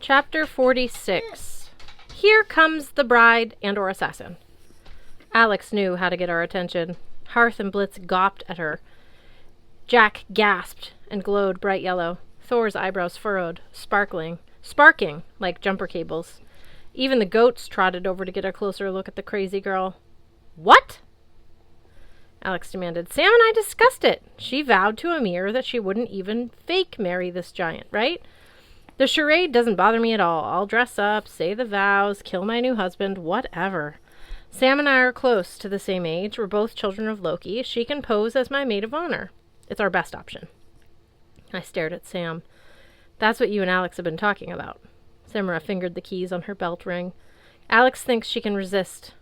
Chapter 46. Here comes the bride and or assassin. Alex knew how to get our attention. Hearth and Blitz gawped at her. Jack gasped and glowed bright yellow. Thor's eyebrows furrowed, sparking like jumper cables. Even the goats trotted over to get a closer look at the crazy girl. What? Alex demanded. Sam and I discussed it. She vowed to Amir that she wouldn't even fake marry this giant, right? The charade doesn't bother me at all. I'll dress up, say the vows, kill my new husband, whatever. Sam and I are close to the same age. We're both children of Loki. She can pose as my maid of honor. It's our best option. I stared at Sam. That's what you and Alex have been talking about. Samara fingered the keys on her belt ring. Alex thinks she can resist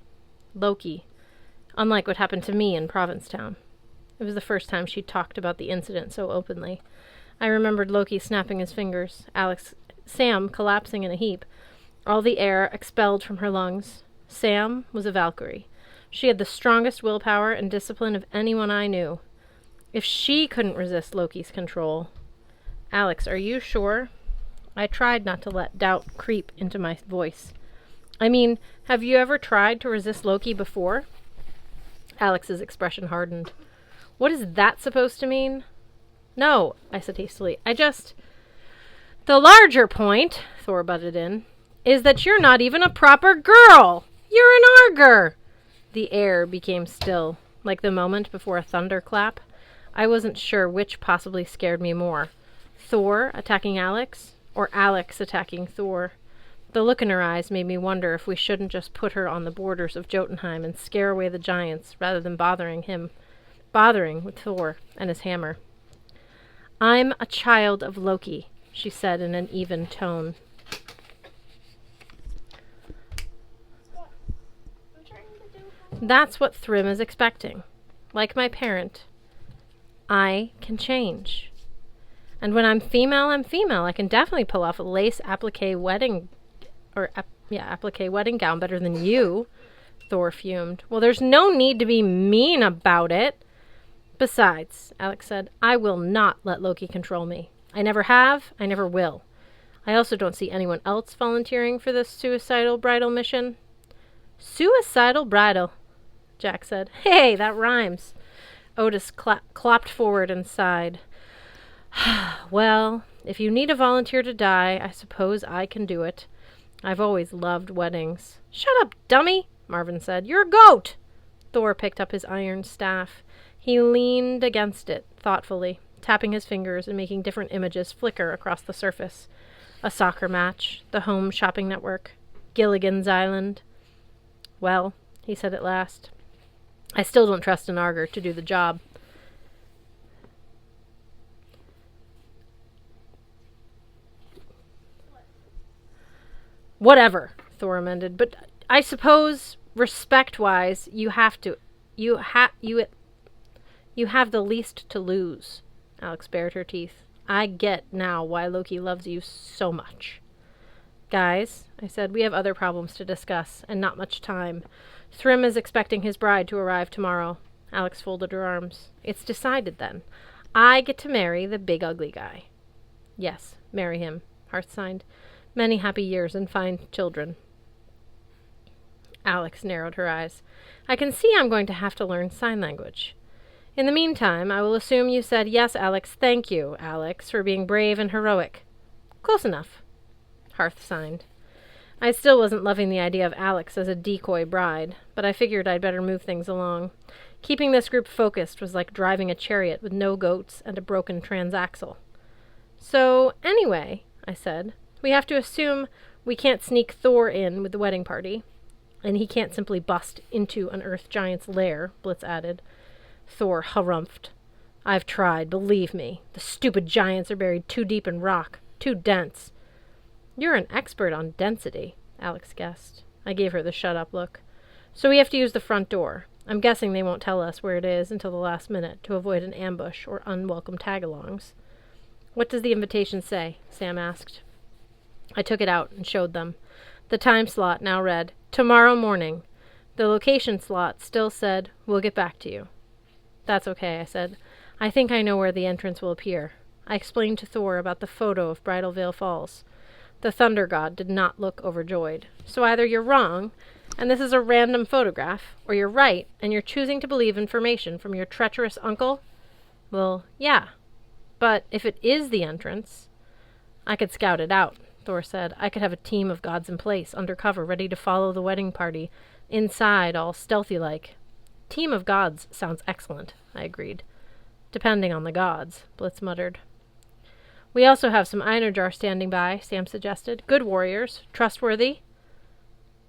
Loki, unlike what happened to me in Provincetown. It was the first time she'd talked about the incident so openly. I remembered Loki snapping his fingers, Sam collapsing in a heap, all the air expelled from her lungs. Sam was a Valkyrie. She had the strongest willpower and discipline of anyone I knew. If she couldn't resist Loki's control... Alex, are you sure? I tried not to let doubt creep into my voice. I mean, have you ever tried to resist Loki before? Alex's expression hardened. What is that supposed to mean? No, I said hastily. The larger point, Thor butted in, is that you're not even a proper girl. You're an Arger. The air became still, like the moment before a thunderclap. I wasn't sure which possibly scared me more. Thor attacking Alex, or Alex attacking Thor. The look in her eyes made me wonder if we shouldn't just put her on the borders of Jotunheim and scare away the giants rather than bothering with Thor and his hammer. I'm a child of Loki, she said in an even tone. That's what Thrym is expecting. Like my parent, I can change. And when I'm female, I'm female. I can definitely pull off a lace applique wedding gown better than you, Thor fumed. Well, there's no need to be mean about it. Besides, Alex said, I will not let Loki control me. I never have, I never will. I also don't see anyone else volunteering for this suicidal bridal mission. Suicidal bridal, Jack said. Hey, that rhymes. Otis clopped forward and sighed. Well, if you need a volunteer to die, I suppose I can do it. I've always loved weddings. Shut up, dummy, Marvin said. You're a goat. Thor picked up his iron staff. He leaned against it thoughtfully, tapping his fingers and making different images flicker across the surface. A soccer match, the home shopping network, Gilligan's Island. Well, he said at last, I still don't trust an Arger to do the job. Whatever, Thor amended, but I suppose, respect-wise, you have the least to lose. Alex bared her teeth. I get now why Loki loves you so much. Guys, I said, we have other problems to discuss, and not much time. Thrym is expecting his bride to arrive tomorrow. Alex folded her arms. It's decided, then. I get to marry the big ugly guy. Yes, marry him, Hearth signed. Many happy years and fine children. Alex narrowed her eyes. I can see I'm going to have to learn sign language. In the meantime, I will assume you said, yes, Alex, thank you, Alex, for being brave and heroic. Close enough. Hearth signed. I still wasn't loving the idea of Alex as a decoy bride, but I figured I'd better move things along. Keeping this group focused was like driving a chariot with no goats and a broken transaxle. So, anyway, I said, we have to assume we can't sneak Thor in with the wedding party, and he can't simply bust into an earth giant's lair, Blitz added. Thor harumphed. I've tried, believe me. The stupid giants are buried too deep in rock, too dense. You're an expert on density, Alex guessed. I gave her the shut-up look. So we have to use the front door. I'm guessing they won't tell us where it is until the last minute to avoid an ambush or unwelcome tag-alongs. What does the invitation say? Sam asked. I took it out and showed them. The time slot now read, tomorrow morning. The location slot still said, we'll get back to you. That's okay, I said. I think I know where the entrance will appear. I explained to Thor about the photo of Bridal Veil Falls. The thunder god did not look overjoyed. So either you're wrong, and this is a random photograph, or you're right, and you're choosing to believe information from your treacherous uncle? Well, yeah. But if it is the entrance, I could scout it out, Thor said. I could have a team of gods in place, undercover, ready to follow the wedding party, inside, all stealthy-like. Team of gods sounds excellent, I agreed. Depending on the gods, Blitz muttered. We also have some Einerjar standing by, Sam suggested. Good warriors. Trustworthy.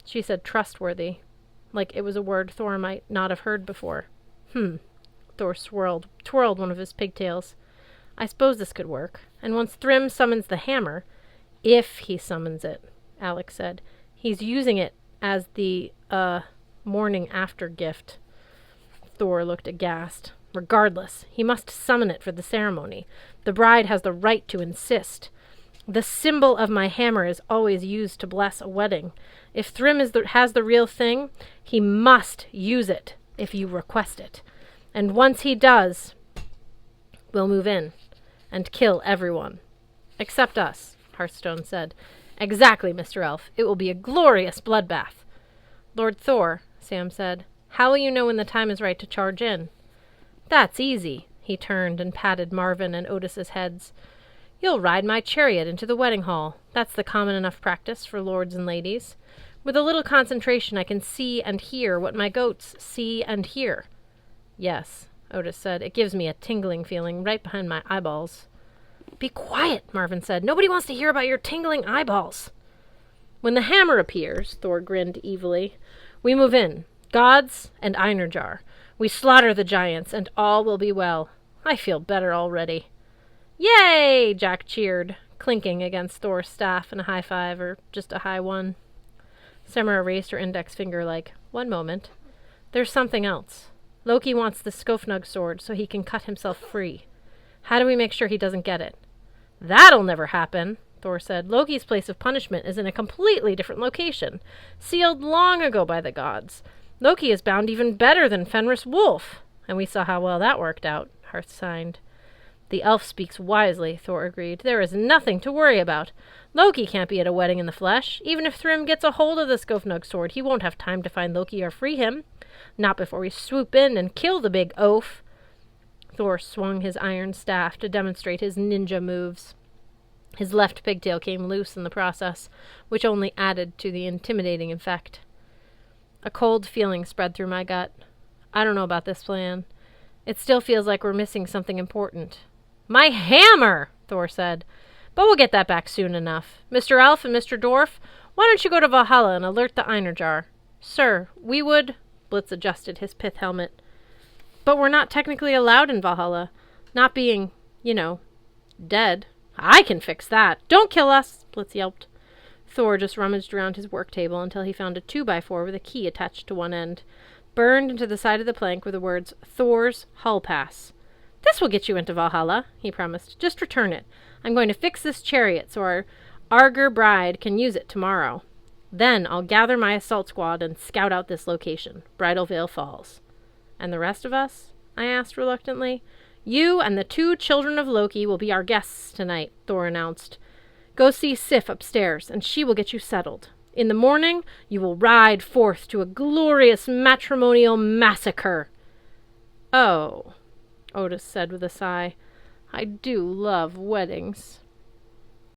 She said trustworthy, like it was a word Thor might not have heard before. Thor twirled one of his pigtails. I suppose this could work. And once Thrym summons the hammer, if he summons it, Alex said, he's using it as the, morning after gift. Thor looked aghast. Regardless, he must summon it for the ceremony. The bride has the right to insist. The symbol of my hammer is always used to bless a wedding. If Thrym has the real thing, he must use it if you request it. And once he does, we'll move in and kill everyone. Except us, Hearthstone said. Exactly, Mr. Elf. It will be a glorious bloodbath. Lord Thor, Sam said, how will you know when the time is right to charge in? That's easy. He turned and patted Marvin and Otis's heads. You'll ride my chariot into the wedding hall. That's the common enough practice for lords and ladies. With a little concentration, I can see and hear what my goats see and hear. Yes, Otis said. It gives me a tingling feeling right behind my eyeballs. Be quiet, Marvin said. Nobody wants to hear about your tingling eyeballs. When the hammer appears, Thor grinned evilly, we move in. Gods and Einerjar. We slaughter the giants, and all will be well. I feel better already. Yay! Jack cheered, clinking against Thor's staff in a high five, or just a high one. Semra raised her index finger like, 1 moment. There's something else. Loki wants the Skofnug sword so he can cut himself free. How do we make sure he doesn't get it? That'll never happen, Thor said. Loki's place of punishment is in a completely different location, sealed long ago by the gods. Loki is bound even better than Fenris Wolf. And we saw how well that worked out, Hearth signed. The elf speaks wisely, Thor agreed. There is nothing to worry about. Loki can't be at a wedding in the flesh. Even if Thrym gets a hold of the Skofnug sword, he won't have time to find Loki or free him. Not before we swoop in and kill the big oaf. Thor swung his iron staff to demonstrate his ninja moves. His left pigtail came loose in the process, which only added to the intimidating effect. A cold feeling spread through my gut. I don't know about this plan. It still feels like we're missing something important. My hammer, Thor said. But we'll get that back soon enough. Mr. Elf and Mr. Dwarf, why don't you go to Valhalla and alert the Einerjar? Sir, we would... Blitz adjusted his pith helmet. But we're not technically allowed in Valhalla. Not being, dead. I can fix that. Don't kill us, Blitz yelped. Thor just rummaged around his work table until he found a 2x4 with a key attached to one end. Burned into the side of the plank were the words, Thor's Hull Pass. This will get you into Valhalla, he promised. Just return it. I'm going to fix this chariot so our Arger bride can use it tomorrow. Then I'll gather my assault squad and scout out this location, Bridal Veil Falls. And the rest of us? I asked reluctantly. You and the 2 children of Loki will be our guests tonight, Thor announced. Go see Sif upstairs, and she will get you settled. In the morning, you will ride forth to a glorious matrimonial massacre. Oh, Otis said with a sigh. I do love weddings.